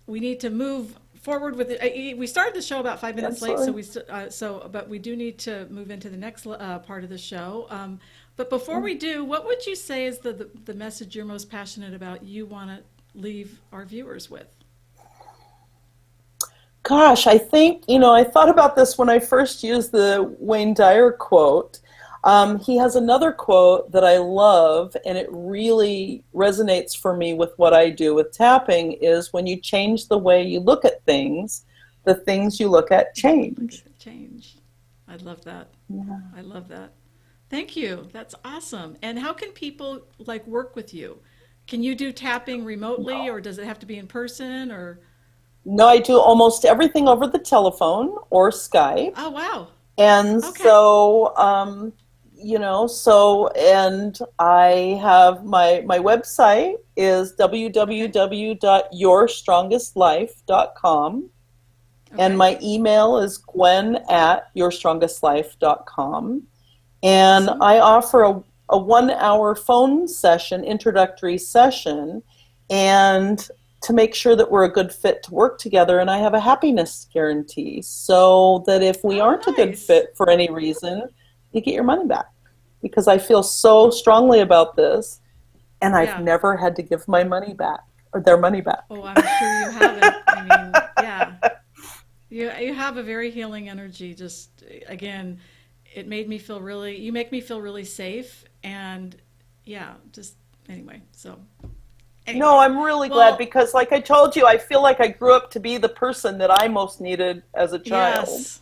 we need to move forward with it. We started the show about 5 minutes late, so Absolutely. but we do need to move into the next part of the show. But before we do, what would you say is the message you're most passionate about? You want to leave our viewers with? Gosh, I think, I thought about this when I first used the Wayne Dyer quote. He has another quote that I love, and it really resonates for me with what I do with tapping, is when you change the way you look at things, the things you look at Look at change. the change. I love that. Yeah. I love that. Thank you. That's awesome. And how can people like work with you? Can you do tapping remotely, or does it have to be in person, or? No, I do almost everything over the telephone or Skype. Oh, wow. And Okay. so, and I have my website is Okay. www.yourstrongestlife.com. And Okay. my email is gwen@yourstrongestlife.com. And Awesome. I offer a 1 hour phone session, introductory session, and to make sure that we're a good fit to work together. And I have a happiness guarantee so that if we aren't a Oh, good nice. fit for any reason, you get your money back. Because I feel so strongly about this, and I've Yeah. never had to give my money back or their money back. Oh, I'm sure you haven't. I mean, yeah. You have a very healing energy. Just again, it made me feel really, you make me feel really safe. And yeah, just anyway. So, No, anyway. I'm really glad Well, because, like I told you, I feel like I grew up to be the person that I most needed as a child. yes.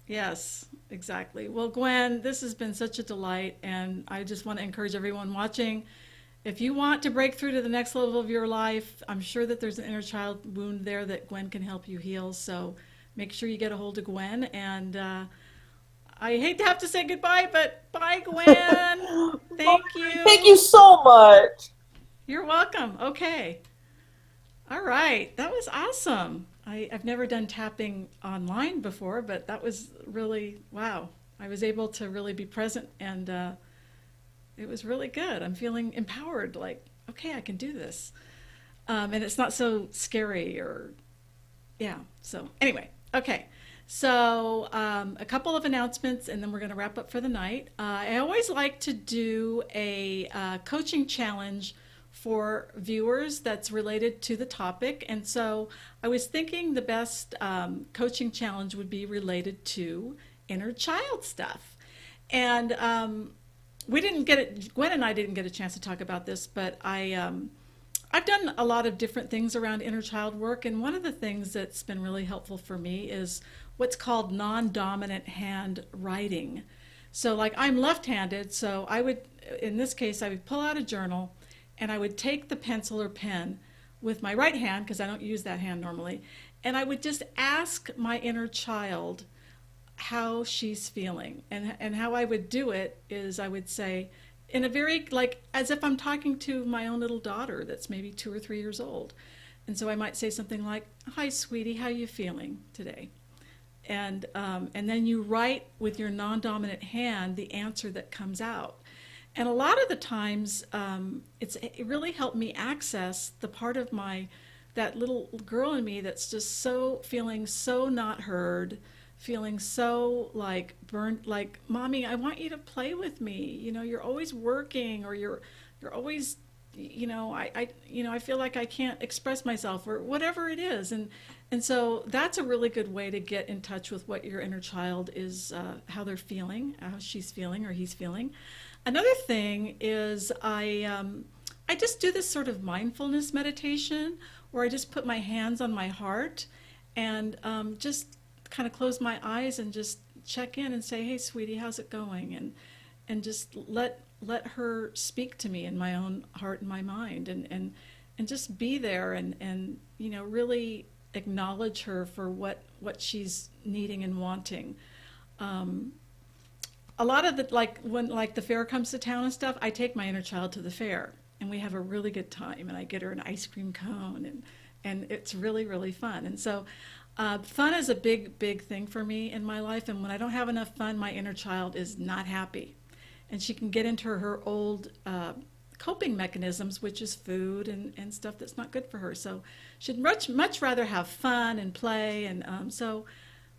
Yes, exactly. Well, Gwen, this has been such a delight. And I just want to encourage everyone watching. If you want to break through to the next level of your life, I'm sure that there's an inner child wound there that Gwen can help you heal. So make sure you get a hold of Gwen. And I hate to have to say goodbye, but bye, Gwen. Thank Thank you. you so much. You're welcome. Okay. All right. That was awesome. I've never done tapping online before, but that was really, wow. I was able to really be present, and it was really good. I'm feeling empowered, like, okay, I can do this. And it's not so scary or, yeah. So, anyway, okay. So, a couple of announcements, and then we're going to wrap up for the night. I always like to do a coaching challenge for viewers that's related to the topic. And so I was thinking the best coaching challenge would be related to inner child stuff. And we didn't get it, Gwen and I didn't get a chance to talk about this, but I've done a lot of different things around inner child work. And one of the things that's been really helpful for me is what's called non-dominant hand writing. So like I'm left-handed, so I would, in this case, I would pull out a journal and I would take the pencil or pen with my right hand, because I don't use that hand normally, and I would just ask my inner child how she's feeling. And how I would do it is I would say, in a very, like, as if I'm talking to my own little daughter that's maybe 2 or 3 years old. And so I might say something like, "Hi, sweetie, how you feeling today?" And then you write with your non-dominant hand the answer that comes out. And a lot of the times, it really helped me access the part of that little girl in me that's just so feeling so not heard, feeling so like burned, like, "Mommy, I want you to play with me. You know, you're always working, or you're always, I feel like I can't express myself," or whatever it is. And so that's a really good way to get in touch with what your inner child is, how they're feeling, how she's feeling or he's feeling. Another thing is I just do this sort of mindfulness meditation where I just put my hands on my heart and just kind of close my eyes and just check in and say, "Hey, sweetie, how's it going?" And just let her speak to me in my own heart and my mind, and just be there and really acknowledge her for what she's needing and wanting. A lot of when the fair comes to town and stuff, I take my inner child to the fair and we have a really good time, and I get her an ice cream cone, and it's really, really fun. And so fun is a big thing for me in my life, and when I don't have enough fun, my inner child is not happy, and she can get into her old coping mechanisms, which is food and stuff that's not good for her. So she'd much rather have fun and play, and so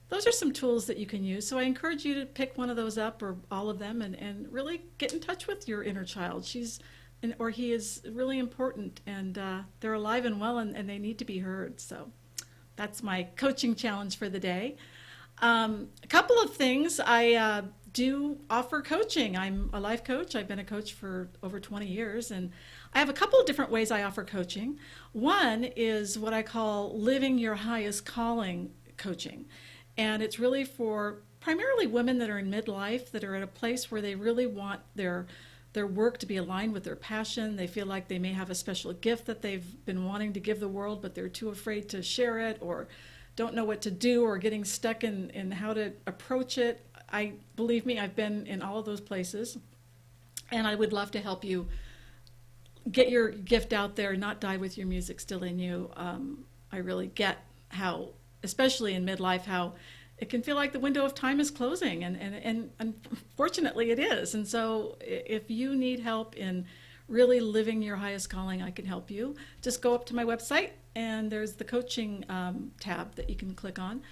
those are some tools that you can use. So I encourage you to pick one of those up, or all of them, and really get in touch with your inner child. Or he is really important, and they're alive and well, and they need to be heard. So that's my coaching challenge for the day. A couple of things. I do offer coaching. I'm a life coach. I've been a coach for over 20 years, and I have a couple of different ways I offer coaching. One is what I call living your highest calling coaching. And it's really for primarily women that are in midlife, that are at a place where they really want their work to be aligned with their passion. They feel like they may have a special gift that they've been wanting to give the world, but they're too afraid to share it, or don't know what to do, or getting stuck in how to approach it. Believe me, I've been in all of those places, and I would love to help you get your gift out there, not die with your music still in you. I really get how, especially in midlife, how it can feel like the window of time is closing, and unfortunately it is. And so if you need help in really living your highest calling, I can help you. Just go up to my website, and there's the coaching tab that you can click on.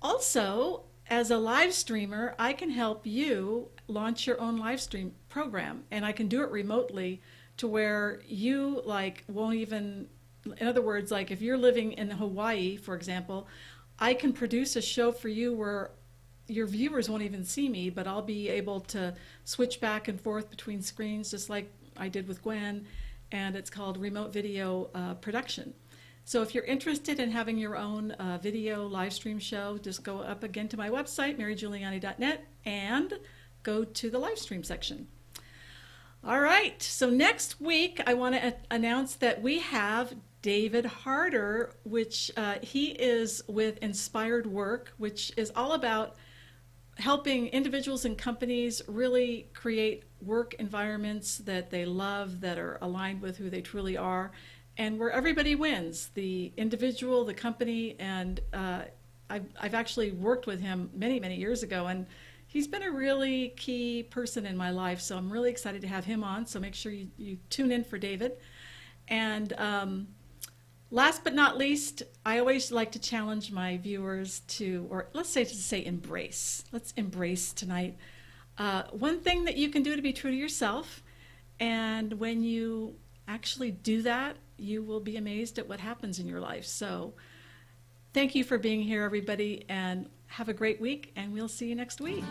Also, as a live streamer, I can help you launch your own live stream program, and I can do it remotely to where you won't even, in other words, like if you're living in Hawaii, for example, I can produce a show for you where your viewers won't even see me, but I'll be able to switch back and forth between screens, just like I did with Gwen, and it's called remote video production. So if you're interested in having your own video live stream show, just go up again to my website, marygiuliani.net, and go to the live stream section. All right, so next week I want to announce that we have David Harder, which he is with Inspired Work, which is all about helping individuals and companies really create work environments that they love, that are aligned with who they truly are, and where everybody wins, the individual, the company. And I've actually worked with him many, many years ago, and he's been a really key person in my life. So I'm really excited to have him on. So make sure you tune in for David. And last but not least, I always like to challenge my viewers to, or let's say embrace. Let's embrace tonight. One thing that you can do to be true to yourself, and when you actually do that, you will be amazed at what happens in your life. So thank you for being here, everybody, and have a great week, and we'll see you next week.